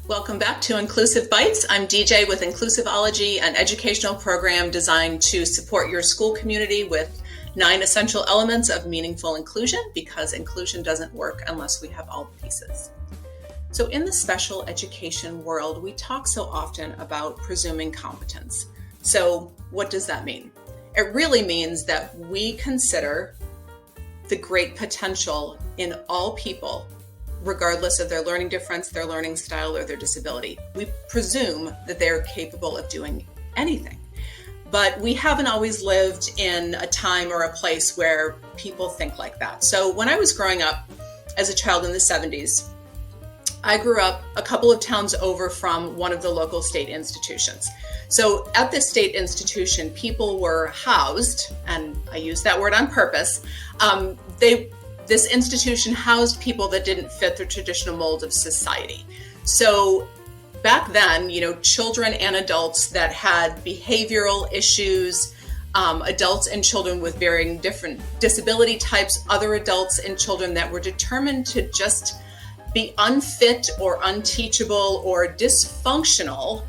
Welcome back to Inclusive Bites. I'm DJ with Inclusiveology, an educational program designed to support your school community with 9 essential elements of meaningful inclusion, because inclusion doesn't work unless we have all the pieces. So in the special education world, we talk so often about presuming competence. So what does that mean? It really means that we consider the great potential in all people, regardless of their learning difference, their learning style, or their disability. We presume that they're capable of doing anything. But we haven't always lived in a time or a place where people think like that. So when I was growing up as a child in the 70s, I grew up a couple of towns over from one of the local state institutions. So at this state institution, people were housed, and I use that word on purpose. This institution housed people that didn't fit the traditional mold of society. So back then, children and adults that had behavioral issues, adults and children with varying different disability types, other adults and children that were determined to just be unfit or unteachable or dysfunctional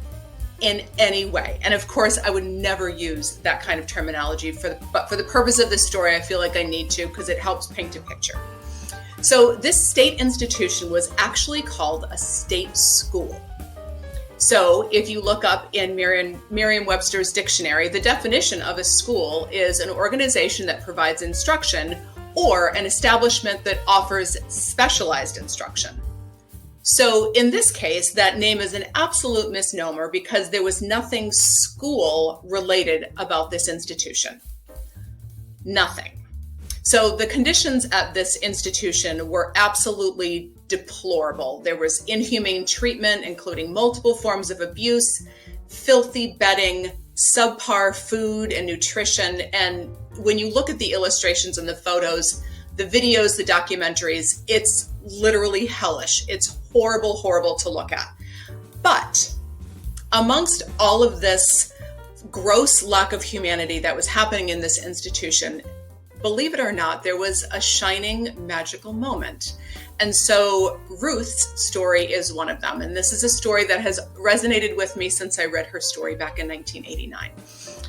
in any way. And of course, I would never use that kind of terminology, but for the purpose of this story, I feel like I need to, because it helps paint a picture. So this state institution was actually called a state school. So if you look up in Merriam-Webster's dictionary, the definition of a school is an organization that provides instruction or an establishment that offers specialized instruction. So in this case, that name is an absolute misnomer because there was nothing school related about this institution. Nothing. So the conditions at this institution were absolutely deplorable. There was inhumane treatment, including multiple forms of abuse, filthy bedding, subpar food and nutrition. And when you look at the illustrations and the photos, the videos, the documentaries, it's literally hellish. It's horrible, horrible to look at. But amongst all of this gross lack of humanity that was happening in this institution, believe it or not, there was a shining magical moment. And so Ruth's story is one of them. And this is a story that has resonated with me since I read her story back in 1989.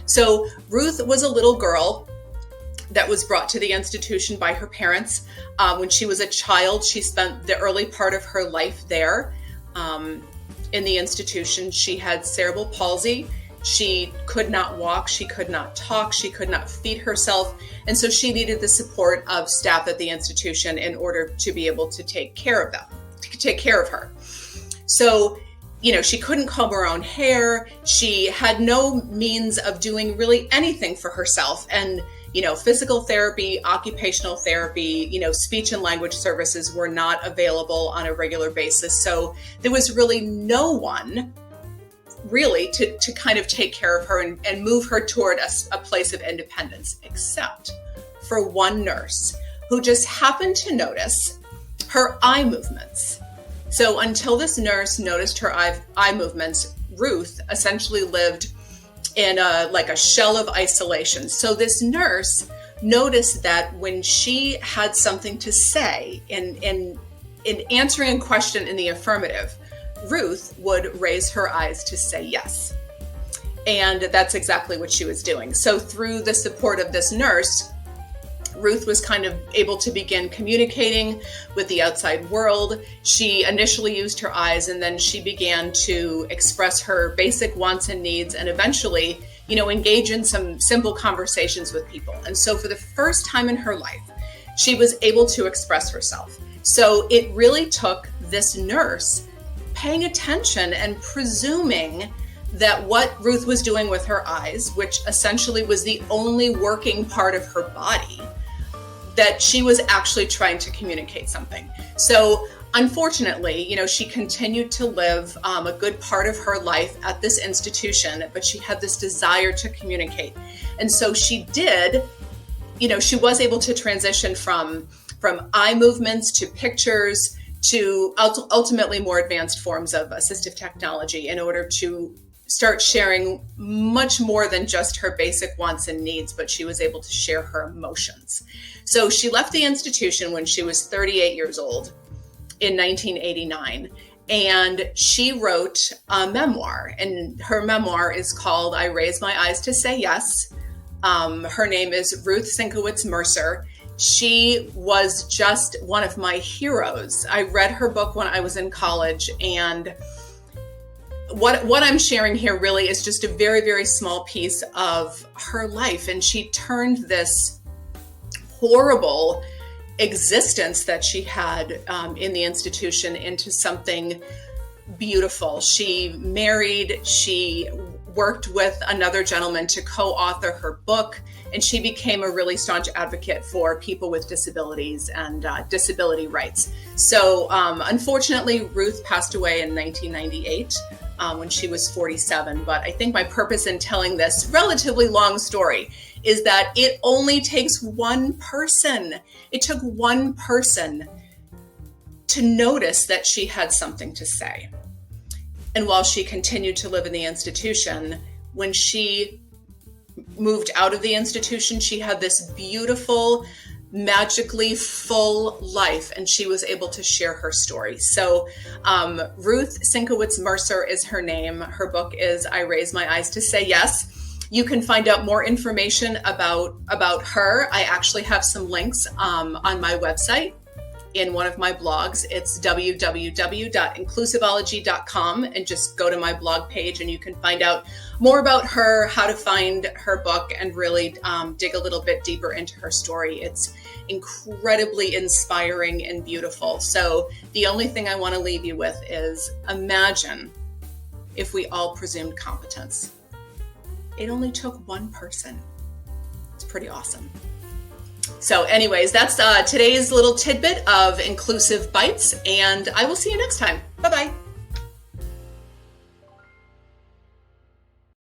So Ruth was a little girl that was brought to the institution by her parents. When she was a child, she spent the early part of her life there in the institution. She had cerebral palsy. She could not walk, she could not talk, she could not feed herself. And so she needed the support of staff at the institution in order to be able to take care of her. So, she couldn't comb her own hair. She had no means of doing really anything for herself. And physical therapy, occupational therapy, speech and language services were not available on a regular basis. So there was really no one really to kind of take care of her and move her toward a place of independence, except for one nurse who just happened to notice her eye movements. So until this nurse noticed her eye movements, Ruth essentially lived in a shell of isolation. So this nurse noticed that when she had something to say in answering a question in the affirmative, Ruth would raise her eyes to say yes. And that's exactly what she was doing. So through the support of this nurse, Ruth was kind of able to begin communicating with the outside world. She initially used her eyes, and then she began to express her basic wants and needs, and eventually, engage in some simple conversations with people. And so for the first time in her life, she was able to express herself. So it really took this nurse paying attention and presuming that what Ruth was doing with her eyes, which essentially was the only working part of her body, that she was actually trying to communicate something. So unfortunately, she continued to live a good part of her life at this institution, but she had this desire to communicate. And so she did, she was able to transition from eye movements to pictures to ultimately more advanced forms of assistive technology in order to start sharing much more than just her basic wants and needs, but she was able to share her emotions. So she left the institution when she was 38 years old in 1989. And she wrote a memoir, and her memoir is called I Raise My Eyes to Say Yes. Her name is Ruth Sinkowitz Mercer. She was just one of my heroes. I read her book when I was in college, and what I'm sharing here really is just a very, very small piece of her life. And she turned this horrible existence that she had in the institution into something beautiful. She married, she worked with another gentleman to co-author her book, and she became a really staunch advocate for people with disabilities and disability rights. So unfortunately, Ruth passed away in 1998 when she was 47. But I think my purpose in telling this relatively long story is that it only takes one person. It took one person to notice that she had something to say. And while she continued to live in the institution, when she moved out of the institution, she had this beautiful, magically full life, and she was able to share her story. So Ruth Sinkowitz Mercer is her name. Her book is I Raise My Eyes to Say Yes. You can find out more information about her. I actually have some links on my website in one of my blogs. It's www.inclusiveology.com, and just go to my blog page and you can find out more about her, how to find her book, and really dig a little bit deeper into her story. It's incredibly inspiring and beautiful. So the only thing I want to leave you with is imagine if we all presumed competence. It only took one person. It's pretty awesome. So anyways, that's today's little tidbit of Inclusive Bites, and I will see you next time. Bye-bye.